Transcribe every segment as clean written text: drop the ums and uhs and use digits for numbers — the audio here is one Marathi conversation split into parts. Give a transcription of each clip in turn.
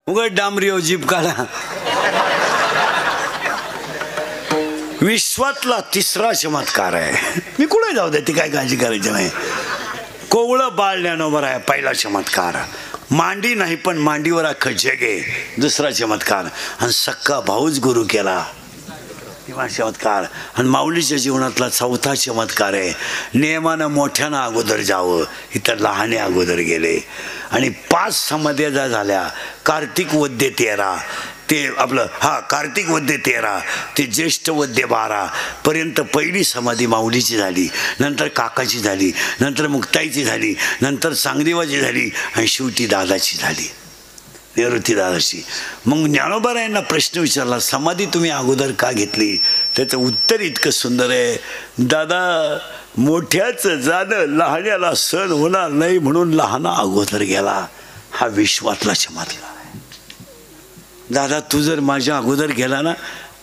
उगड डांबरी जीप काढा. विश्वातला तिसरा चमत्कार आहे. मी कुठे जाऊ दे, ती काय काळजी करायची नाही. कोवळं बाळ ज्ञानोबा आहे पहिला चमत्कार. मांडी नाही पण मांडीवर अख्खं जग आहे दुसरा चमत्कार. आणि सक्का भाऊच गुरु केला तेव्हा चमत्कार. आणि माऊलीच्या जीवनातला चौथा चमत्कार आहे. नियमानं मोठ्यानं अगोदर जावं, इतर लहाने अगोदर गेले. आणि 5 समाध्या झाल्या. कार्तिक वद्य 13 ते आपलं कार्तिक वद्य 13 ते ज्येष्ठ वद्य 12 पर्यंत पहिली समाधी माऊलीची झाली. नंतर काकाची झाली, नंतर मुक्ताईची झाली, नंतर चांगदेवाची झाली आणि शेवटी दादाची झाली, निवृत्ती दादाची. मग ज्ञानोबारायांना प्रश्न विचारला, समाधी तुम्ही अगोदर का घेतली? त्याचं उत्तर इतकं सुंदर आहे. दादा, मोठ्याचं जाणं लहान्याला सण होणार नाही म्हणून लहाना अगोदर गेला. हा विश्वातला चमत्कार आहे. दादा, तू जर माझ्या अगोदर गेला ना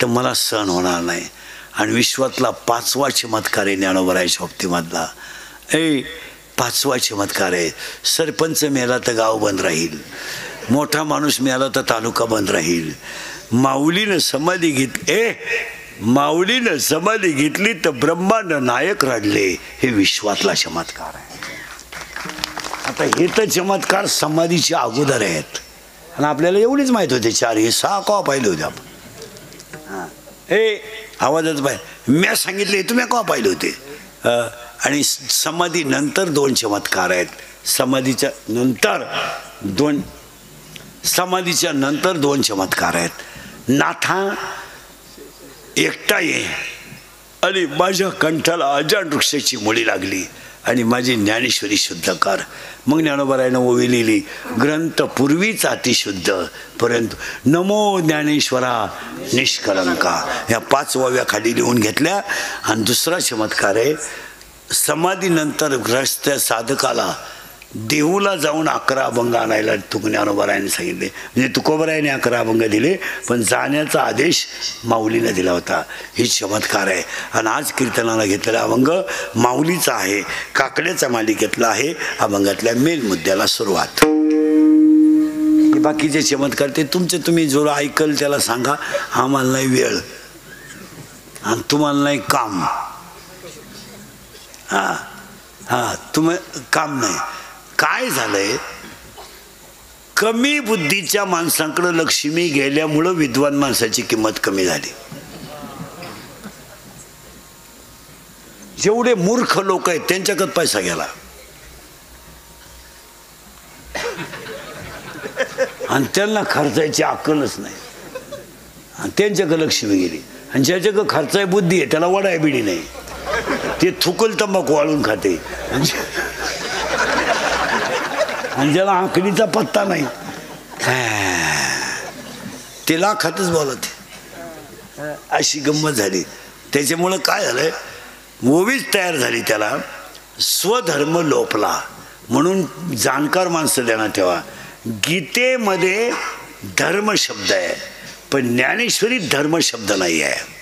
तर मला सण होणार नाही. आणि विश्वातला 5वा चमत्कार आहे ज्ञानोबारायांच्या बाबतीमधला. 5वा चमत्कार आहे. सरपंच मेला तर गाव बंद राहील, मोठा माणूस मिळाला तर तालुका बंद राहील. माऊलीनं समाधी घेतली तर ब्रह्मांड नायक रडले. हे विश्वातला चमत्कार आहे. आता हे तर चमत्कार समाधीच्या अगोदर आहेत. आणि आपल्याला एवढीच माहित होते 4, हे 6 का पाहिले होते आपण. आवाजच पाहिजे, मी सांगितले तुम्ही का पाहिले होते. आणि समाधी नंतर 2 चमत्कार आहेत. समाधीच्या नंतर 2 चमत्कार आहेत. नाथा एकटा ये आणि माझ्या कंठाला अजाण वृक्षाची मुळी लागली आणि माझी ज्ञानेश्वरी शुद्ध कर. मग ज्ञानोबारायानं ओवी लिहिली, ग्रंथ पूर्वीच अतिशुद्ध परंतु नमो ज्ञानेश्वरा निष्कलंका. या 5 ओव्या खाली लिहून घेतल्या. आणि दुसरा चमत्कार आहे, समाधीनंतर ग्रस्त साधकाला देहूला जाऊन 11 अभंग आणायला ज्ञानोबारायाने सांगितले. म्हणजे तुकोबारायाने 11 अभंग दिले, पण जाण्याचा आदेश माऊलीने दिला होता. हे चमत्कार आहे. आणि आज कीर्तनाला घेतलेला अभंग माऊलीचा आहे, काकड्याच्या मालिकेतला आहे. अभंगातल्या मेन मुद्द्याला सुरुवात. बाकीचे चमत्कार ते तुम्ही जो ऐकल त्याला सांगा. आम्हाला नाही वेळ आणि तुम्हाला नाही काम. तुम्ही काम नाही. काय झालंय, कमी बुद्धीच्या माणसांकडे लक्ष्मी गेल्यामुळं विद्वान माणसाची किंमत कमी झाली. जेवढे मूर्ख लोक आहेत त्यांच्याकडे पैसा गेला आणि त्यांना खर्चायची अक्कलच नाही आणि त्यांच्याकडे लक्ष्मी गेली. आणि ज्याच्याकडे खर्चाय बुद्धी आहे त्याला वडाय बिडी नाही, ते थुकल तंबाखू वाळून खाते. आणि ज्याला आखणीचा पत्ता नाही ते लाखातच बोलत. अशी गंमत झाली. त्याच्यामुळं काय झालंय, ओवीच तयार झाली. त्याला स्वधर्म लोपला म्हणून जाणकार माणसं देणार ठेवा. गीतेमध्ये धर्म शब्द आहे पण ज्ञानेश्वरीत धर्म शब्द नाही आहे.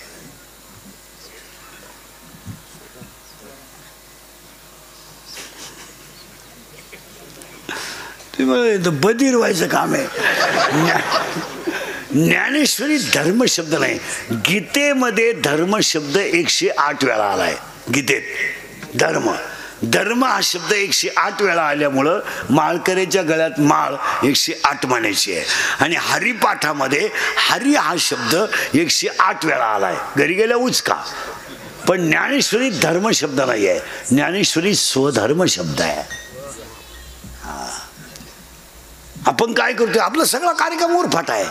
बधीर व्हायचं काम आहे. ज्ञानेश्वरी धर्म शब्द नाही. गीतेमध्ये धर्म शब्द 108 वेळा आलाय. गीतेत धर्म हा शब्द 108 वेळा आल्यामुळं माळकऱ्याच्या गळ्यात माळ 108 म्हणायची आहे. आणि हरिपाठामध्ये हरी हा शब्द 108 वेळा आलाय. घरी गेल्या उचका. पण ज्ञानेश्वरी धर्म शब्द नाही आहे, ज्ञानेश्वरी स्वधर्म शब्द आहे. आपण काय करतोय, आपला सगळा कार्यक्रम उरफाट आहे.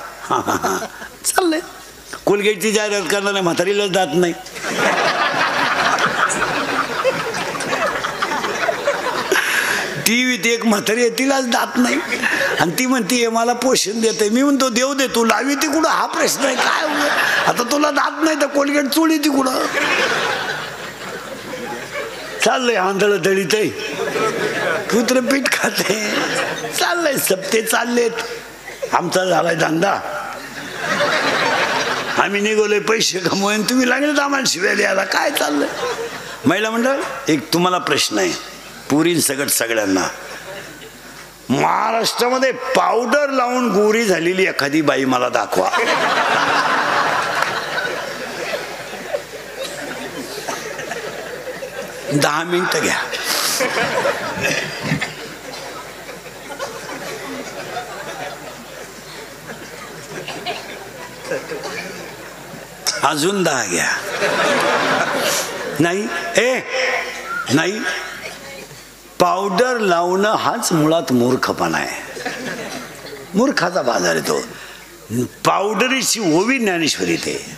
चाललंय. कोलगेटची जाहिरात करणाऱ्या म्हातारीला जात नाही. टीव्हीत एक म्हातारी आहे तिलाच जात नाही आणि ती म्हणते मला पोषण देते. मी म्हणतो देव दे, तू लावी ती कुठं हा प्रश्न आहे. काय आता तुला जात नाही तर कोलगेट चोळी ती कुठं. चाललंय आंधळ दळीत आहे, कुत्र पीठ खाते. चाललंय सप्ते चाललेत. आमचा झालाय धंदा, आम्ही निघोलोय पैसे कमवून, तुम्ही लागले आम्हाला शिव्या द्यायला. काय चाललंय. महिला मंडळ, एक तुम्हाला प्रश्न आहे पुरी सगळ्यांना. महाराष्ट्रामध्ये पावडर लावून गोरी झालेली एखादी बाई मला दाखवा. दहा मिनिटं घ्या. अजून 10 घ्या. नाही नाही, पावडर लावणं हाच मुळात मूर्खपणा आहे. मूर्खाचा बाजार आहे तो. पावडरीची ओवी ज्ञानेश्वरीत आहे.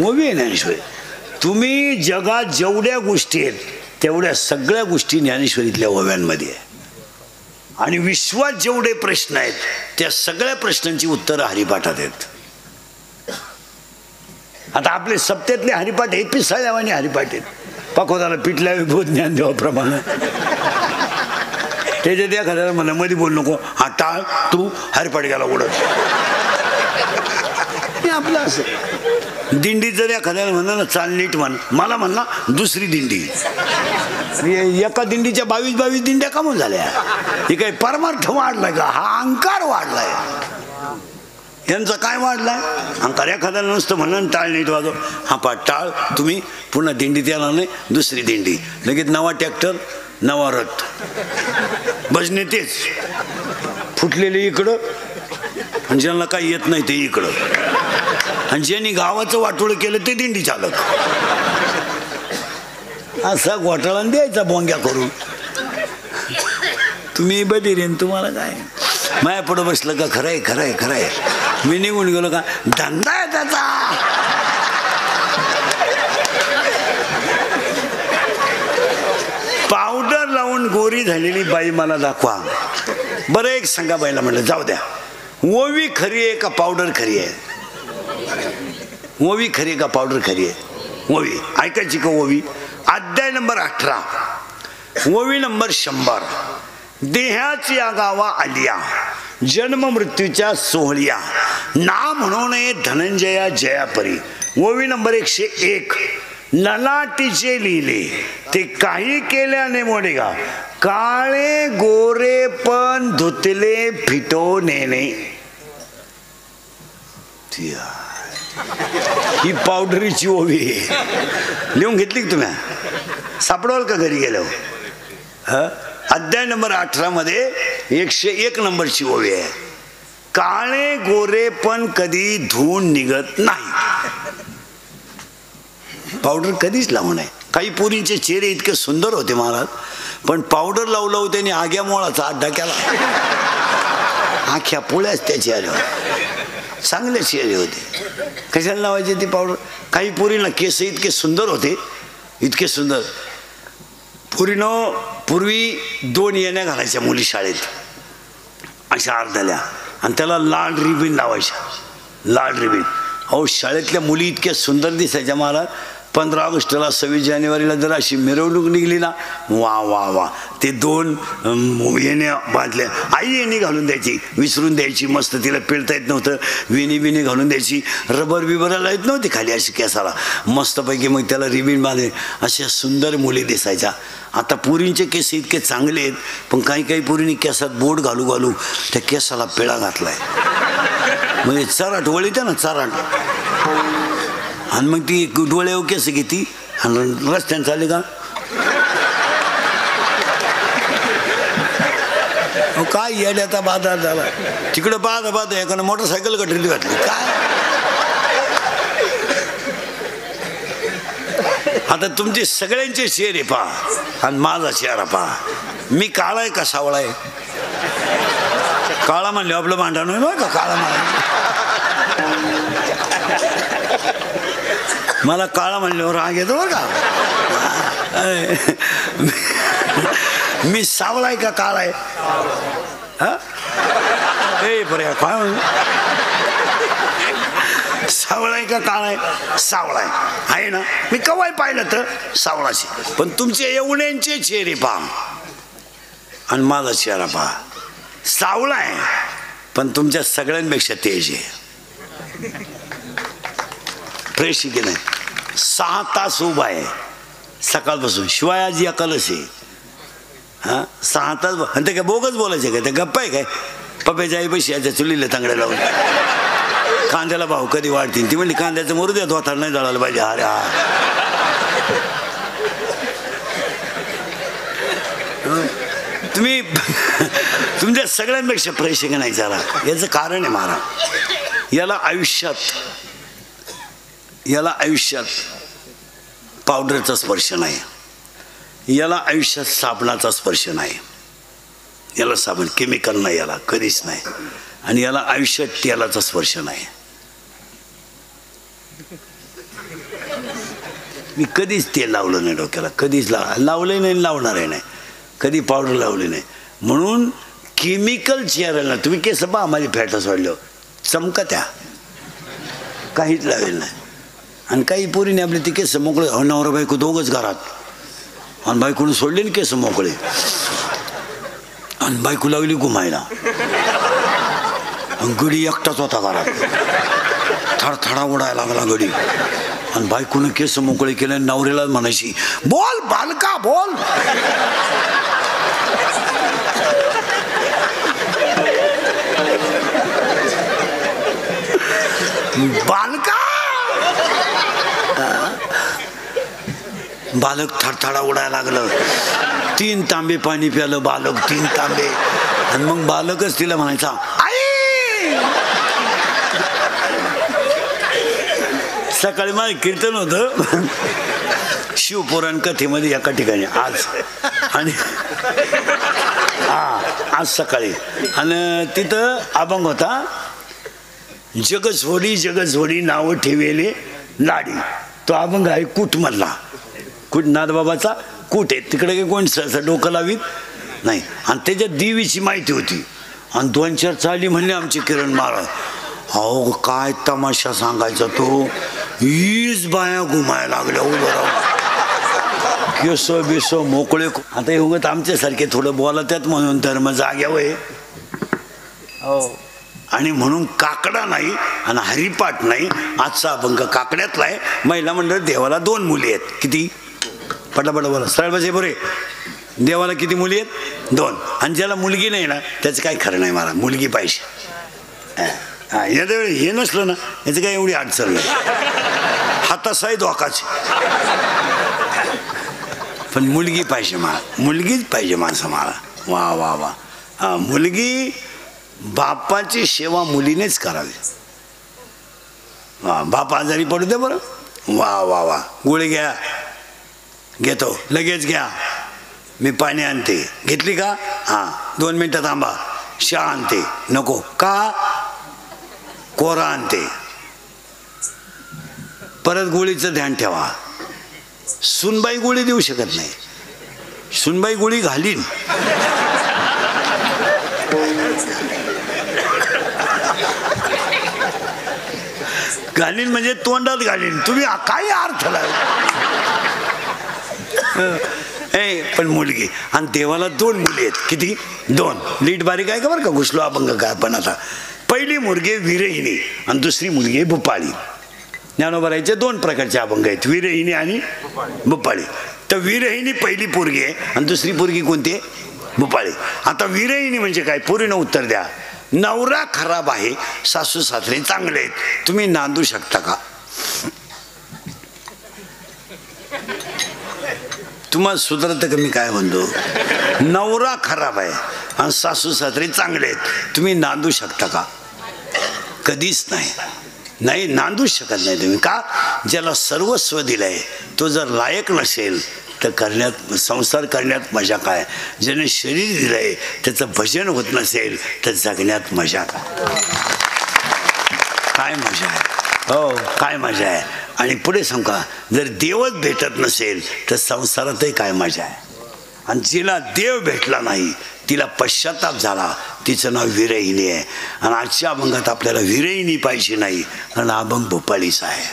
ओवी आहे ज्ञानेश्वरी. तुम्ही जगात जेवढ्या गोष्टी आहेत तेवढ्या सगळ्या गोष्टी ज्ञानेश्वरीतल्या ओव्यांमध्ये आहे. आणि विश्वात जेवढे प्रश्न आहेत त्या सगळ्या प्रश्नांची उत्तरं हरिपाठात आहेत. आता आपले सप्त्यातले हरिपाठ हे पिसाळ्यावानी हरिपाठ आहेत. पकोदाला पिठल्या विभूत ज्ञान देवाप्रमाणे. त्याच्यात एखाद्याला म्हणा मध्ये बोल नको, हा टाळ, तू हरिपाठ गेला उडत. हे आपलं असं. दिंडीत जर एखाद्याला म्हणा ना चाल नीट म्हण, मला म्हणला दुसरी दिंडी. एका दिंडीच्या 22 दिंड्या कमून झाल्या. हे काही परमार्थ वाढलाय का? हा अहंकार वाढलाय. यांचा काय वाढलाय? अहंकार. एखाद्याला नुसतं म्हणलं टाळ नीट वाजव, हा पाठ टाळ, तुम्ही पुन्हा दिंडीत येणार नाही, दुसरी दिंडी. लगेच नवा ट्रॅक्टर, नवा रथ, भजने तेच फुटलेले इकडं, आणि ज्यांना काही येत नाही ते इकडं, आणि ज्यांनी गावाचं वाटोळं केलं ते दिंडी चालक. असा घोटाळा द्यायचा बोंग्या करून. तुम्ही बधीरेन, तुम्हाला काय माया पुढं बसलं का खरंय खरंय खरंय. मी निघून गेलो का धंदा आहे त्याचा. पावडर लावून गोरी झालेली बाई मला दाखवा. बरं एक सांगा बाईला. म्हटलं जाऊ द्या, ओवी खरी आहे का पावडर खरी आहे? ओवी खरी आहे का पावडर खरी आहे? ओवी ऐकायची का? ओवी अध्याय नंबर 18, ओवी नंबर 100. देहाची या गावा आलिया, जन्म मृत्यूच्या सोहळ्या, ना म्हणून धनंजया जयापरी. ओवी नंबर 101. ललाटीचे लिहिले ते काही केल्याने मोडेगा, काळे गोरे पण धुतले फिटो नेणे. ही पावडरीची ओवी लिहून घेतली की तुम्ही? सापडवाल का घरी गेल्यावर? अध्याय नंबर 18 मध्ये 101 नंबरची ओवी आहे. काळे गोरे पण कधी धुवून निघत नाही. पावडर कधीच लावू नये. काही पोरींचे चेहरे इतके सुंदर होते महाराज, पण पावडर लावू लावू त्यांनी आग्या मोळाचा अड्डा केला. आख्या पोळ्याच त्या चेहऱ्यावर. चांगले चेहरे होते, कशाला लावायचे ती पावडर? काही पोरींना केस इतके सुंदर होते, इतके सुंदर. पोरीनं पूर्वी 2 येण्या घालायच्या मुली शाळेत अशा अर्ध्याल्या, आणि त्याला लाल रिबीन लावायच्या. लाल रिबीन. अहो शाळेतल्या मुली इतक्या सुंदर दिसायच्या महाराज. 15 ऑगस्टला 26 जानेवारीला जर अशी मिरवणूक निघली ना, वा वा वा. ते 2 येण्या बांधल्या. आई येणी घालून द्यायची, विसरून द्यायची. मस्त तिला पिळता येत नव्हतं, विणी बिणी घालून द्यायची. रबर बिबराला येत नव्हती खाली अशी केसाला, मस्तपैकी मग त्याला रिबीन बांधे. अशा सुंदर मुली दिसायच्या. आता पुरींचे केस इतके चांगले आहेत, पण काही काही पुरींनी केसात बोट घालू घालू त्या केसाला पिळा घातलाय. म्हणजे चराट वळीते ना, चराट. आणि मग ती डोळ्यावर केस घेती आणि रस्त्याने चालली का काय येड्याचा बाजार झाला. तिकडं पाहता पाहता एकानं मोटरसायकल गटरीत घातली. काय आता तुमचे सगळ्यांचे चेहरे पहा आणि माझा चेहरा पहा. मी काळा आहे का सावळा आहे? काळा म्हणले आपलं भांडण होईल बरं का. काळा मला काळा म्हणल्यावर राग येतो बरं का. मी सावळा आहे का काळा आहे? ए बरं काय सावळा आहे का काळा आहे? सावळा आहे ना. मी केव्हाही पाहिलं तर सावळाची. पण तुमचे एवढ्यांचे चेहरे पहा आणि माझा चेहरा पहा. सावळा आहे पण तुमच्या सगळ्यांपेक्षा तेज आहे. फ्रेश की नाही. 6 तास उभा आहे, सकाळपासून शिवाय आज या कलस आहे. हां 6 तास आणि ते काय बोगच बोलायचे काय, ते गप्पा आहे काय. पप्प्याच्या आई पैसे याच्या चुलीला तांगड्या लावून कांद्याला भाव कधी वाढतील. ती म्हणली कांद्याचं मरू द्या, धोतार नाही जळायला पाहिजे. अरे हा तुम्ही तुमच्या सगळ्यांपेक्षा प्रेक्षक नाही झाला. याचं कारण आहे मला, याला आयुष्यात पावडरचा स्पर्श नाही, याला आयुष्यात साबणाचा स्पर्श नाही, याला साबण केमिकल नाही, याला कधीच नाही. आणि याला आयुष्यात तेलाचा स्पर्श नाही. मी कधीच तेल लावलं नाही डोक्याला, कधीच लावलंही नाही, लावणारही नाही, कधी पावडर लावली नाही. म्हणून केमिकल चेहऱ्याला तुम्ही केस पहा, माझी फॅटच वाढलं चमकत्या, काहीच लावेल नाही. आणि काही पोरीने आपले ती केस मोकळे, नवरा बायको दोघंच घरात, आणि बायकोने सोडले ना केस मोकळे, आणि बायको लागली घुमायला, आणि गडी एकटाच होता घरात, थडथडा उडायला लागला गडी, आणि बायकोनं केस मोकळे केले. नवऱ्याला म्हणायची बोल बालका बोल. बालका बालक थडथडा उडायला लागलं. 3 तांबे पाणी प्यालं बालक, 3 तांबे. आणि मग बालकच तिला म्हणायचा आई. सकाळी माझं कीर्तन होतं शिवपुराण कथेमध्ये एका ठिकाणी आज, आणि आज सकाळी, आणि तिथं अभंग होता, जगझोडी नाव ठेवेले लाडी. तो अभंग आहे कूटमधला, कूट नादबाबाचा कूट आहे. तिकडे काही कोण सहसा डोकं लावीत नाही. आणि त्याच्यात देवीची माहिती होती. आणि 2-4 चाली म्हणले आमचे किरण महाराज. अहो काय तमाशा सांगायचा तो, हीच बाया घुमायला लागल्या उभं राहून, केस बिस मोकळे. आता हे उगत आमच्यासारखे थोडं बोलतात म्हणून धर्म जाग्यावर आहे. हो, आणि म्हणून काकडा नाही आणि हरिपाठ नाही. आजचा अभंग काकड्यातला आहे. महिला मंडळ देवाला 2 मुली आहेत. किती? पटापट बोला, सरळ बसे बरे. देवाला किती मुली आहेत? 2. आणि ज्याला मुलगी नाही ना त्याचं काही खरं नाही. मला मुलगी पाहिजे. हे नसलं ना याचं काही एवढी अडचण नाही. हातासाही धोकाच, पण मुलगी पाहिजे मला, मुलगीच पाहिजे माणसं मला. वा वा वा. हा, मुलगी, बापाची सेवा मुलीनेच करावी. वा, बाप आजारी पडू दे बरं. वा वा वा. गोळी घ्या, घेतो लगेच घ्या, मी पाणी आणते. घेतली का? हां 2 मिनटं थांबा, चहा आणते. नको का? कोरा आणते. परत गोळीचं ध्यान ठेवा. सुनबाई गोळी देऊ शकत नाही, सुनबाई गोळी घालीन. घालीन म्हणजे तोंडात घालीन. तुम्ही काय अर्थ पण मुलगी. आणि देवाला 2 मुली आहेत. किती? 2. लीट बारीक आहे का बरं का, घुसलो अभंग काय. पण आता पहिली मुलगी विरहिणी आणि दुसरी मुलगी आहे भूपाळी. ज्ञानोबारायचे 2 प्रकारचे अभंग आहेत, विरहिणी आणि भूपाळी. तर विरहिणी पहिली पोरगी आहे आणि दुसरी पोरगी कोणती आहे? भूपाळी. आता विरहिणी म्हणजे काय? पोरीनं उत्तर द्या. नवरा खराब आहे, सासू सासरे चांगले आहेत, तुम्ही नांदू शकता का? तुम्हाला सुधरत का मी काय म्हणतो? नवरा खराब आहे आणि सासू सासरे चांगले आहेत, तुम्ही नांदू शकता का? कधीच नाही. नाही, नांदूच शकत नाही तुम्ही. का? ज्याला सर्वस्व दिलंय तो जर लायक नसेल तर करण्यात, संसार करण्यात मजा काय? ज्याने शरीर दिलंय त्याचं भजन होत नसेल तर जगण्यात मजा काय? काय मजा आहे? हो, काय मजा आहे. आणि पुढे सांगा, जर देवच भेटत नसेल तर संसारातही काय मजा आहे. आणि जिला देव भेटला नाही तिला पश्चाताप झाला, तिचं नाव विरहिणी आहे. आणि आजच्या अभंगात आपल्याला विरहिणी पाहिजे नाही, कारण अभंग भूपाळीचा आहे.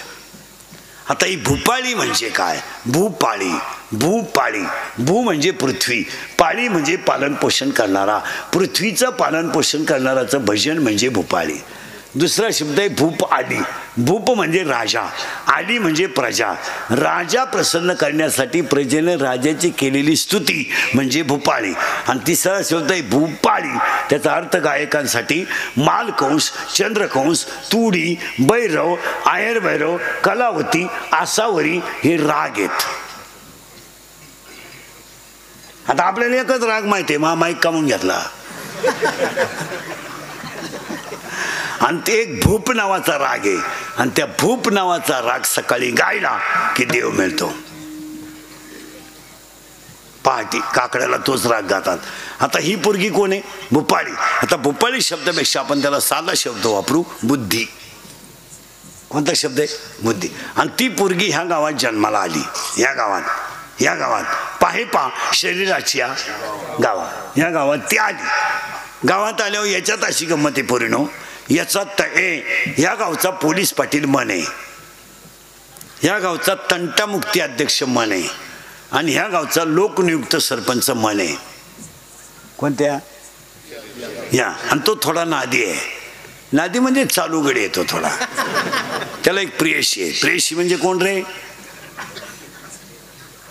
आता ही भूपाळी म्हणजे काय? भूपाळी, भूपाळी. भू म्हणजे पृथ्वी, पाळी म्हणजे पालन पोषण करणारा. पृथ्वीचं पालन पोषण करणाराचं भजन म्हणजे भूपाळी. दुसरा शब्द आहे भूप आली. भूप म्हणजे राजा, आली म्हणजे प्रजा. राजा प्रसन्न करण्यासाठी प्रजेने राजाची केलेली स्तुती म्हणजे भूपाळी. आणि तिसरा शब्द आहे भूपाळी. त्याचा अर्थ गायकांसाठी मालकंस, चंद्रकंस, तुडी, भैरव, आयर भैरव, कलावती, आसावरी हे राग आहेत. आता आपल्याला एकच राग माहिती आहे, माईक कामून घेतला. आणि ते एक भूप नावाचा राग आहे. आणि त्या भूप नावाचा राग सकाळी गायला की देव मिळतो. पहाटी काकड्याला तोच राग गातात. आता ही पोरगी कोण आहे? भूपाळी. आता भूपाळी शब्दापेक्षा आपण त्याला साधा शब्द वापरू, बुद्धी. कोणता शब्द आहे? बुद्धी. आणि ती पोरगी ह्या गावात जन्माला आली. या गावात पाहेपा शरीराची गावात, या गावात ती आली. गावात आल्यावर याच्यात अशी गंमत आहे पोरीनो, याचा या गावचा पोलीस पाटील मन आहे, या गावचा तंटामुक्ती अध्यक्ष मन आहे, आणि ह्या गावचा लोकनियुक्त सरपंच मन आहे. कोणत्या? या. आणि तो थोडा नादी आहे. नादी म्हणजे चालू गडी येतो थोडा. त्याला एक प्रेयशी आहे. प्रेयशी म्हणजे कोण रे?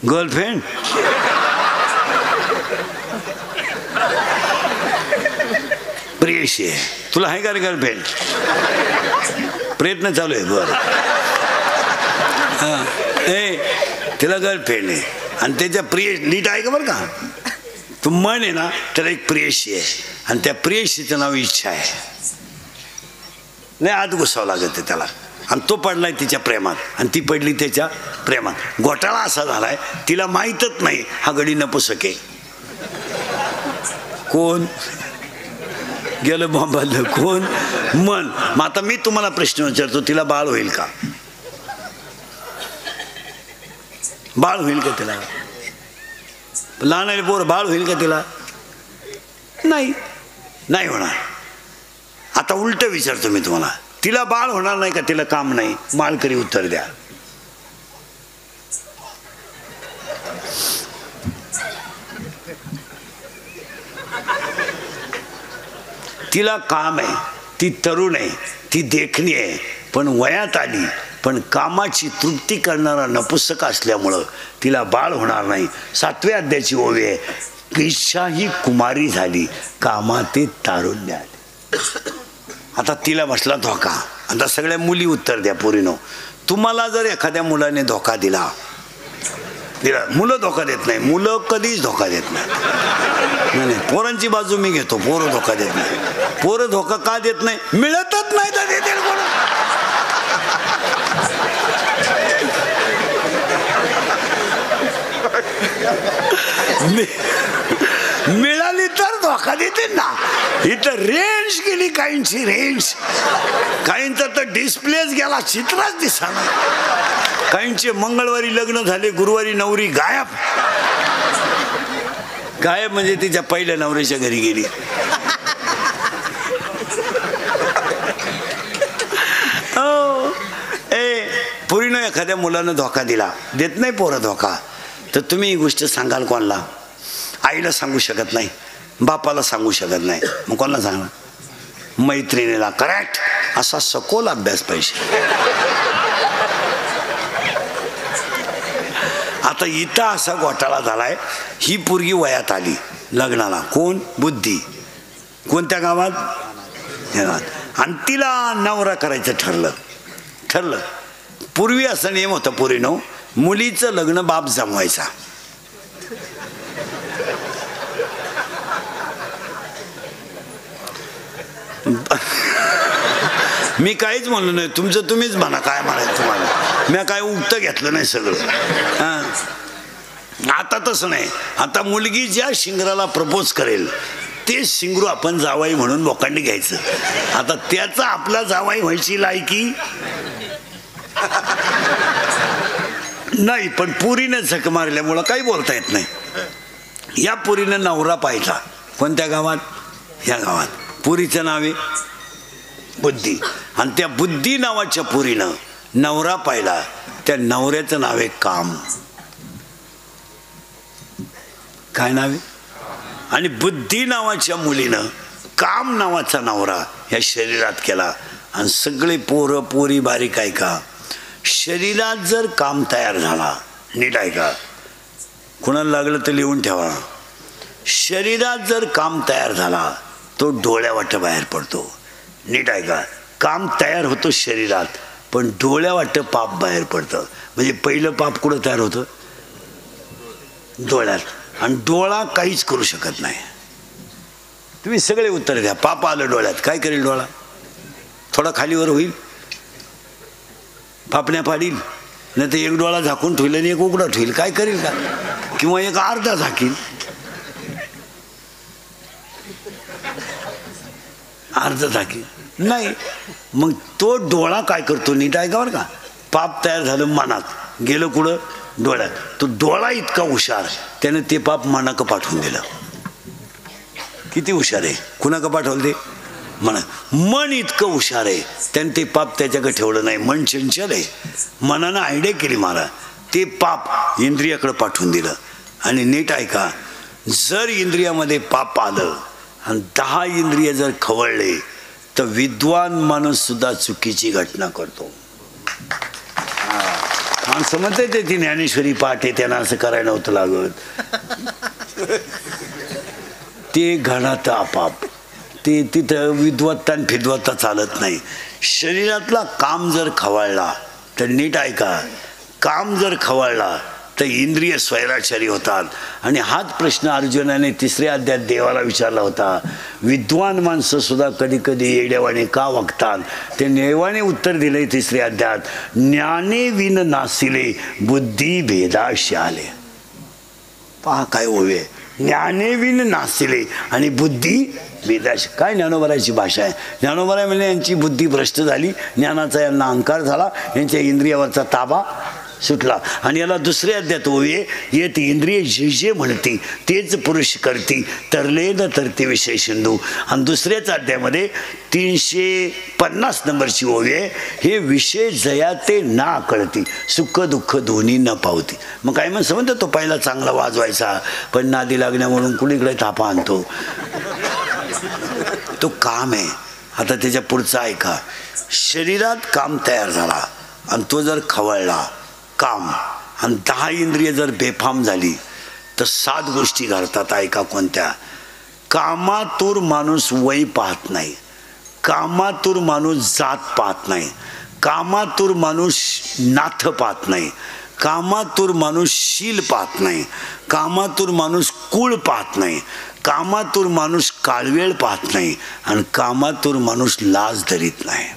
गर्लफ्रेंड. प्रेयशी आहे. तुला आहे का रे गर्लफ्रेंड? प्रयत्न चालू आहे. बरं. तिला गर्लफ्रेंड आहे आणि त्याच्या प्रिय नीट आहे का बरं का? तू मन आहे ना, त्याला एक प्रेयशी आहे आणि त्या प्रेयशीचं नाव इच्छा आहे. नाही आत घुसावं लागत त्याला. आणि तो पडलाय तिच्या प्रेमात आणि ती पडली त्याच्या प्रेमात. घोटाळा असा झालाय, तिला माहीतच नाही हा गडी नपुसक आहे. कोण गेलं बॉम्बाला? कोण? मन. मग आता मी तुम्हाला प्रश्न विचारतो, तिला बाळ होईल का? बाळ होईल का तिला? लहान आहे पोर, बाळ होईल का तिला? नाही होणार. आता उलट विचारतो मी तुम्हाला, तिला बाळ होणार नाही का? तिला काम नाही? माळकरी उत्तर द्या. तिला काम आहे, ती तरुण आहे, ती देखणी आहे, पण वयात आली, पण कामाची तृप्ती करणारा नपुसक असल्यामुळं तिला बाळ होणार नाही. 7व्या अध्यायाची ओवी आहे, इच्छा ही कुमारी झाली, कामाते तारुण्य आले. आता तिला बसला धोका. आता सगळ्या मुली उत्तर द्या पोरीनो. तुम्हाला जर एखाद्या मुलाने धोका दिला, मुलं धोका देत नाही, मुलं कधीच धोका देत नाही. पोरांची बाजू मी घेतो. पोरं धोका देत नाही. पोरं धोका का देत नाही? मिळतच नाही तर देतील कोण? मिळाली तर धोका देते ना. इथं रेंज गेली काहींची, रेंज. काहींचा तर डिस्प्लेच गेला, चित्रच दिसणार. काहींचे मंगळवारी लग्न झाले, गुरुवारी नवरी गायब. गायब म्हणजे तिच्या पहिल्या नवऱ्याच्या घरी गेली. पोरीनं एखाद्या मुलानं धोका दिला, देत नाही पोरं धोका, तर तुम्ही ही गोष्ट सांगाल कोणाला? आईला सांगू शकत नाही, बापाला सांगू शकत नाही, मग कोणाला सांगणार? मैत्रिणीला. करेक्ट. असा सखोल अभ्यास पाहिजे. आता इथं असा घोटाळा झालाय, ही पोरगी वयात आली लग्नाला. कोण? बुद्धी. कोणत्या गावात? आणि तिला नवरा करायचं ठरलं. पूर्वी असा नियम होता पोरीनो, मुलीचं लग्न बाप जमवायचा. मी काहीच म्हणलो नाही, तुमचं तुम्हीच म्हणा काय म्हणायचं तुम्हाला. मी काय उक्त घेतलं नाही सगळं. आता तसं नाही. आता मुलगी ज्या शिंगराला प्रपोज करेल तेच शिंगरू आपण जावाई म्हणून लोकांनी घ्यायचं. आता त्याचा आपला जावाई व्हायची लायकी नाही, पण पुरीने झक मारल्यामुळं काही बोलता येत नाही. या पुरीनं नवरा पाहिला. कोणत्या गावात? ह्या गावात. पुरीचं नाव आहे बुद्धी. आणि त्या बुद्धी नावाच्या पुरीनं नवरा पाहिला. त्या नवऱ्याचं नाव आहे काम. काय नाव आहे? आणि बुद्धी नावाच्या मुलीनं काम नावाचा नवरा ह्या शरीरात केला. आणि सगळे पोरं पोरी बारीक ऐका, शरीरात जर काम तयार झाला, नीट ऐका, कुणाला लागलं तर लिहून ठेवा, शरीरात जर काम तयार झाला तो डोळ्यावाटे बाहेर पडतो. नीट ऐका, काम तयार होतो शरीरात, पण डोळ्यावाटे पाप बाहेर पडतं. म्हणजे पहिलं पाप कुठं तयार होतं? डोळ्यात. आणि डोळा काहीच करू शकत नाही. तुम्ही सगळे उत्तर द्या. पाप आलं डोळ्यात, काय करेल डोळा? थोडा खालीवर होईल, पापण्या पाडील, नाही तर एक डोळा झाकून ठेवलं आणि एक उघडा ठेवील, काय करेल का? किंवा एक अर्धा झाकील, अर्धा झाकील नाही. मग तो डोळा काय करतो? नीट ऐका बरं का. पाप तयार झालं मनात, गेलं कुठं? डोळ्यात. तो डोळा इतका हुशार, त्यानं ते पाप मनाक पाठवून दिलं. किती हुशार आहे? कुणाक पाठवलं ते? म्हणा. मन इतकं हुशार आहे, त्याने ते पाप त्याच्याकडे ठेवलं नाही. मन चंचल आहे, मनानं आयडिया केली मला, ते पाप इंद्रियाकडे पाठवून दिलं. आणि नीट ऐका, जर इंद्रियामध्ये पाप आलं आणि 10 इंद्रिय जर खवळले तर विद्वान माणूस सुद्धा चुकीची घटना करतो. माणसं म्हणते ते ती ज्ञानेश्वरी पाठ आहे, त्यांना असं करायला नव्हतं लागत. ते घणात आपाप, ते तिथं विद्वत्ता आणि फिद्वत्ता चालत नाही. शरीरातला काम जर खवळला तर नीट ऐका, काम जर खवळला तर इंद्रिय स्वैराचारी होतात. आणि हाच प्रश्न अर्जुनाने 3ऱ्या अध्यायात देवाला विचारला होता. विद्वान माणसं सुद्धा कधी कधी येड्यावाने का वागतात? ते देवाने उत्तर दिले 3ऱ्या अध्यायात, ज्ञाने विन नासिले बुद्धी भेदाशी आले. पहा काय ओवे, ज्ञाने विन नासिले आणि बुद्धी भेदाशी. काय ज्ञानोबराची भाषा आहे? ज्ञानोबराय म्हणजे यांची बुद्धी भ्रष्ट झाली, ज्ञानाचा यांना अहंकार झाला, यांच्या इंद्रियावरचा ताबा सुटला. आणि याला 2ऱ्या अध्यायात ओवे, येत इंद्रिय जे जे म्हणती तेच पुरुष करती, तरले न तरते विषय सिंधू. आणि 2ऱ्याच अध्यायामध्ये 350 नंबरची ओवे, हे विषय जया ते ना कळती, सुख दुःख दोन्ही न पावती. मग काय म्हणून समजतं, तो पहिला चांगला वाजवायचा, पण नादी लागण्या म्हणून कुणीकडे थापा आणतो. तो काम आहे. आता त्याच्या पुढचा ऐका, शरीरात काम तयार झाला आणि तो जर खवळला काम, आणि 10 इंद्रिय जर बेफाम झाली तर 7 गोष्टी घडतात. ऐका कोणत्या? कामातूर माणूस वय पाहत नाही, कामातूर माणूस जात पाहत नाही, कामातूर माणूस नाथ पाहत नाही, कामातूर माणूस शील पाहत नाही, कामातूर माणूस कुळ पाहत नाही, कामातूर माणूस काळवेळ पाहत नाही, आणि कामातूर माणूस लाज धरीत नाही.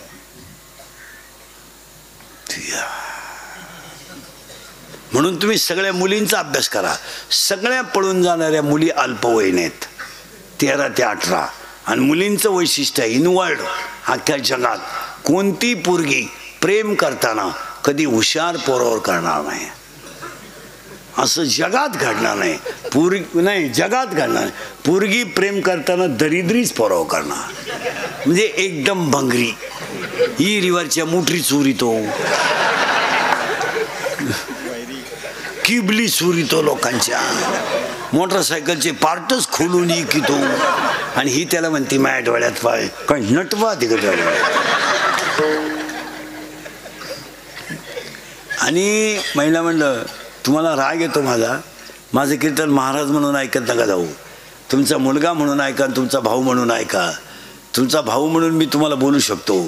म्हणून तुम्ही सगळ्या मुलींचा अभ्यास करा. सगळ्या पळून जाणाऱ्या मुली अल्पवयीन आहेत, 13 ते 18. आणि मुलींचं वैशिष्ट्य आहे, इनवर्ल्ड, अख्ख्या जगात कोणती पोरगी प्रेम करताना कधी हुशार पोरावर करणार नाही, असं जगात घडणार नाही. नाही जगात घडणार नाही. पोरगी प्रेम करताना दरिद्रीच पोरावर करणार, म्हणजे एकदम भंगरी, ही रिवारच्या मोटरी चोरीतो, किबली चोरीतो, लोकांच्या मोटरसायकलचे पार्टच खोलून इकितो, आणि ही त्याला म्हणते माझ्या डोळ्यात पाय काय नटवा तिकडे. आणि महिला म्हणलं, तुम्हाला राग येतो माझं कीर्तन महाराज म्हणून ऐकत नका जाऊ, तुमचा मुलगा म्हणून ऐका, तुमचा भाऊ म्हणून ऐका. तुमचा भाऊ म्हणून मी तुम्हाला बोलू शकतो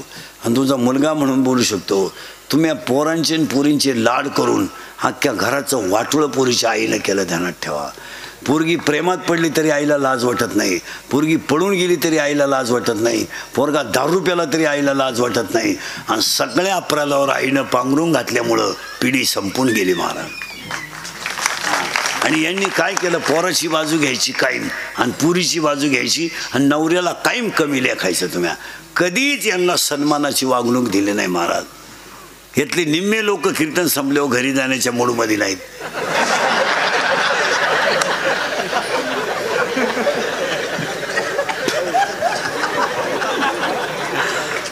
आणि तुमचा मुलगा म्हणून बोलू शकतो. तुम्ही पोरांचे आणि पोरींचे लाड करून अख्ख्या घराचं वाटोळं पोरीच्या आईनं केलं, ध्यानात ठेवा. पोरगी प्रेमात पडली तरी आईला लाज वाटत नाही, पोरगी पळून गेली तरी आईला लाज वाटत नाही, पोरगा दारू प्याला तरी आईला लाज वाटत नाही. आणि सगळ्या अपराधावर आईनं पांघरून घातल्यामुळं पिढी संपून गेली महाराज. आणि यांनी काय केलं, पोराची बाजू घ्यायची कायम आणि पुरीची बाजू घ्यायची, आणि नवऱ्याला कायम कमी लेखायचं. तुम्ही कधीच यांना सन्मानाची वागणूक दिली नाही महाराज. यातले निम्मे लोक कीर्तन संपल्यावर घरी जाण्याच्या मूडमध्ये नाहीत.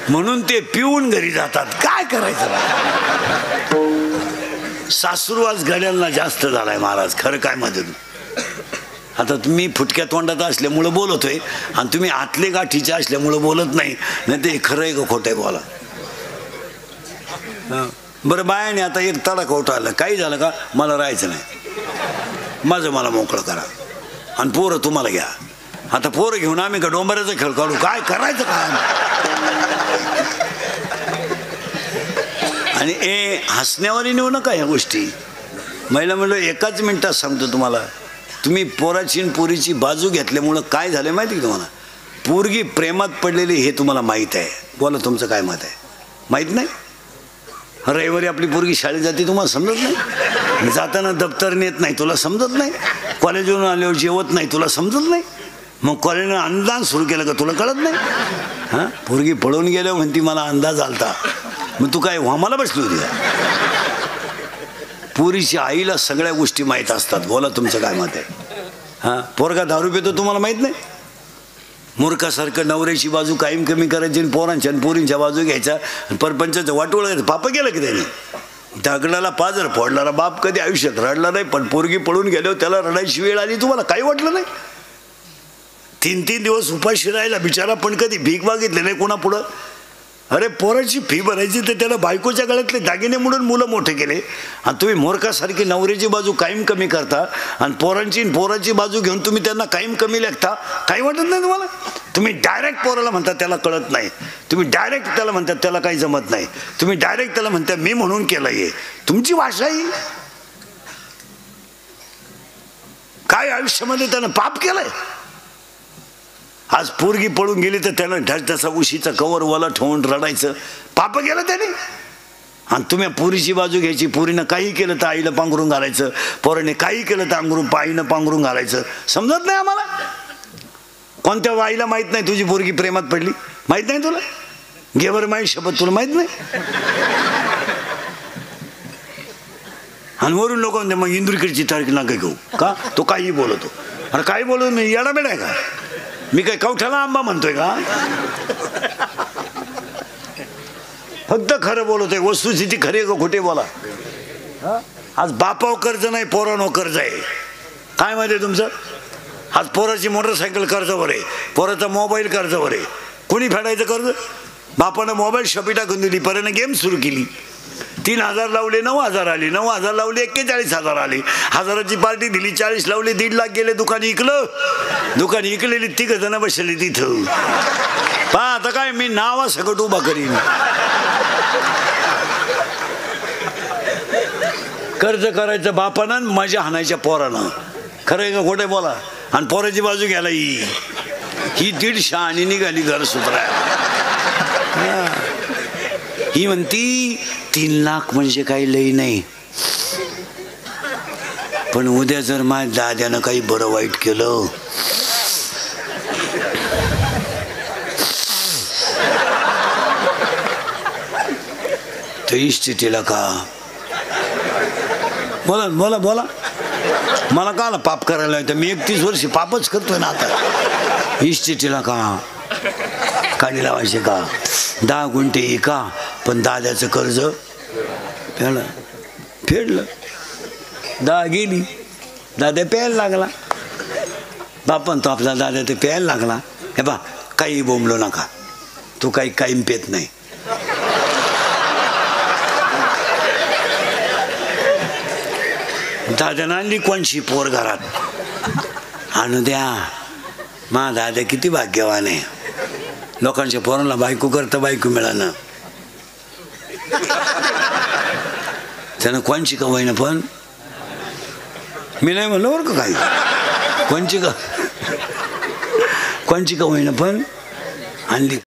म्हणून ते पिऊन घरी जातात. काय करायचं? सासूरवास गड्यांना जास्त झालाय महाराज. खरं काय मधून आता तुम्ही फुटक्या तोंडात असल्यामुळं बोलतोय आणि तुम्ही आतले गाठीचे असल्यामुळं बोलत नाही. नाही ते खरं आहे का खोटं आहे बोला. बरं बायाने आता एक तडाखा उठायला काही झालं का मला राहायचं नाही, माझं मला मोकळं करा आणि पोरं तुम्हाला घ्या. आता पोरं घेऊन आम्ही का डोंबऱ्याचा खेळ काढू, काय करायचं काय. आणि हसण्यावर नेऊ नका ह्या गोष्टी. महिला म्हणलं एकाच मिनिटात सांगतो तुम्हाला, तुम्ही पोराची आणि पोरीची बाजू घेतल्यामुळं काय झालं माहिती आहे तुम्हाला. पोरगी प्रेमात पडलेली हे तुम्हाला माहीत आहे. बोला तुमचं काय मत आहे. माहीत नाही. रविवारी आपली पोरगी शाळेत जाते तुम्हाला समजत नाही. जाताना दप्तर नेत नाही तुला समजत नाही. कॉलेजवरून आल्यावर जेवत नाही तुला समजत नाही. मग कॉलेजनं अंदाज सुरू केलं का तुला कळत नाही. हां पोरगी पळून गेल्यावर म्हणती मला अंदाज आलता. मग तू काय व्हामाला बसली होती का. पोरीच्या आईला सगळ्या गोष्टी माहीत असतात. बोला तुमचं काय मत आहे. हां पोरगा दारू पितो तुम्हाला माहीत नाही. मूर्खासारखं नवऱ्याची बाजू कायम कमी करायची आणि पोरांच्या आणि पोरींच्या बाजू घ्यायच्या. परपंचाचं वाटोळ घ्यायचं. पाप केलं की त्याने. दगडाला पाजर फोडणारा बाप कधी आयुष्यात रडला नाही, पण पोरगी पळून गेल्यावर त्याला रडायची वेळ आली तुम्हाला काही वाटलं नाही. 3-3 दिवस उपाशी राहिला बिचारा, पण कधी भीक मागितले नाही कोणा पुढं. अरे पोराची फी भरायची तर त्याला बायकोच्या गळ्यातले दागिने म्हणून मुलं मोठे केले आणि तुम्ही मूर्खासारखी नवऱ्याची बाजू कायम कमी करता आणि पोराची बाजू घेऊन तुम्ही त्यांना कायम कमी लेखता. काही वाटत नाही तुम्हाला. तुम्ही डायरेक्ट पोराला म्हणता त्याला कळत नाही. तुम्ही डायरेक्ट त्याला म्हणतात त्याला काही जमत नाही. तुम्ही डायरेक्ट त्याला म्हणता मी म्हणून केलं हे. तुमची भाषा ही काय आयुष्यामध्ये त्यानं पाप केलंय. आज पोरगी पळून गेली तर त्यानं ढसढसा उशीचा कवर वाला ठेवून रडायचं. पाप केलं त्याने. आणि तुम्ही पोरीची बाजू घ्यायची. पोरीनं काही केलं तर आईला पांघरून घालायचं, पोराने काही केलं तर आईनं पांघरून घालायचं. समजत नाही आम्हाला. कोणत्या आईला माहीत नाही तुझी पोरगी प्रेमात पडली. माहीत नाही तुला. घेवर माहीत शपथ तुला माहीत नाही. आणि वरून लोक म्हणते मग इंदुरकीरची तारीख नका घेऊ का. तो काही बोलतो. अरे काही बोलतो मी येडा बेडा आहे का. मी काय कवठाला आंबा म्हणतोय का. फक्त खरं बोलतोय. वस्तुस्थिती खरी आहे का खोटे बोला. आज बापावर कर्ज नाही पोरांवर कर्ज आहे. काय माहिती आहे तुमचं. आज पोराची मोटरसायकल कर्जावर आहे, पोराचा मोबाईल कर्जावर आहे. कोणी फेडायचं कर्ज. बापानं मोबाईल शॉपी टाकून दिली, पोरानं गेम सुरू केली. 3,000 लावले 9,000 आले, 9,000 लावले 41,000 आले. 1000ची पार्टी दिली, 40 लावले 1.5 लाख गेले. दुकान इकलं. दुकान इकलेली 3 जण बसले तिथं. पहा आता काय मी नावा सगळं उभा करीन. कर्ज करायचं बापानं, मजा हाणायच्या पोरानं. खरं आहे का खोटे बोला. आणि पोराची बाजू घ्यायला ही 150 आणि निघाली घर सुधराय. ही म्हणती 3 लाख म्हणजे काही लई नाही, पण उद्या जर माझ्या दाद्यानं काही बरं वाईट केलं तर इष्टिला का. बोला बोला बोला. मला का ना पाप करायला येतं. मी 31 वर्षी पापच करतोय ना आता. इष्टिला का काढी लावायचे का. 10 गुंठे एका, पण दाद्याचं कर्ज फेडलं. 10 गेली. दाद्या प्यायला लागला. बापन तो आपला दाद्या ते प्यायला लागला. हे बा काही बोंबलो नका. तू काही कायम पेत नाही. दाद्यानं आणली कोणशी पोर घरात. आणू द्या. मा दाद्या किती भाग्यवान आहे. लोकांच्या पोरांना बायको करता बायको मिळालं. त्यानं कोणची का होईना, पण मी नाही म्हणलं बरं का. काही कोणची का होईना पण आणली.